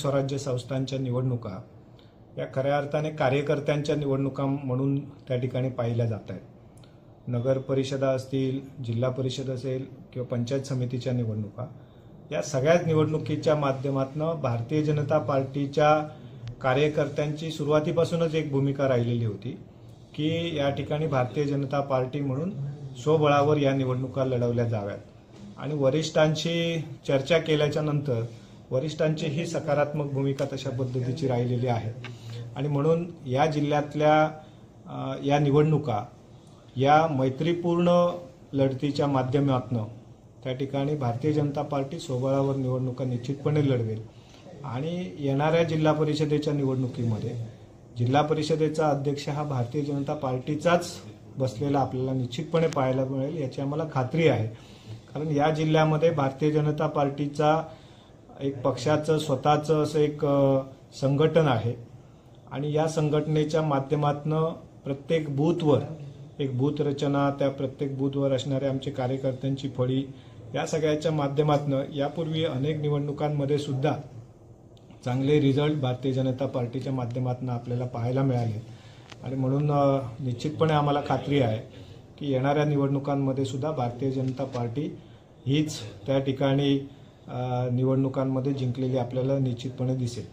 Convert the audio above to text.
स्वराज्य संस्थांच्या निवडणुका या खऱ्या अर्थाने कार्यकर्त्यांच्या निवडणुका म्हणून त्या ठिकाणी पाहिल्या जात आहेत। नगर परिषदा असतील, जिल्हा परिषद असेल किंवा पंचायत समितीच्या निवडणुका, या सगळ्याच निवडणुकीच्या माध्यमातून भारतीय जनता पार्टीच्या कार्यकर्त्यांची सुरुवातीपासूनच एक भूमिका राहिलेली होती की या ठिकाणी भारतीय जनता पार्टी म्हणून स्वबळावर या निवडणुका लढवल्या जाव्यात। आणि वरिष्ठांशी चर्चा केल्याच्या नंतर वरिष्ठांची ही सकारात्मक भूमिका तशा पद्धतीची राहिलेली आहे आणि म्हणून या जिल्ह्यातल्या या निवडणुका या मैत्रीपूर्ण लढतीच्या माध्यमातून त्या ठिकाणी भारतीय जनता पार्टी स्वबळावर निवडणुका निश्चितपणे लढवेल आणि येणाऱ्या जिल्हा परिषदेच्या निवडणुकीमध्ये जिल्हा परिषदेचा अध्यक्ष हा भारतीय जनता पार्टीचाच बसलेला आपल्याला निश्चितपणे पाहायला मिळेल याची आम्हाला खात्री आहे। कारण या जिल्ह्यामध्ये भारतीय जनता पार्टीचा एक पक्षाचं स्वतःचं असं एक संघटन आहे आणि या संघटनेच्या माध्यमातून प्रत्येक बूथवर एक बूथ रचना, त्या प्रत्येक बूथवर असणाऱ्या आमचे कार्यकर्त्यांची फळी, या सगळ्याच्या माध्यमातून यापूर्वी अनेक निवडणुकांमध्ये सुद्धा चांगले रिझल्ट भारतीय जनता पार्टीच्या माध्यमातून आपल्याला पाहायला मिळाले आणि म्हणून निश्चितपणे आम्हाला खात्री आहे की येणाऱ्या निवडणुकांमध्ये सुद्धा भारतीय जनता पार्टी हीच त्या ठिकाणी निवडणुकांमध्ये जिंकलेली आपल्याला निश्चितपणे दिसेल।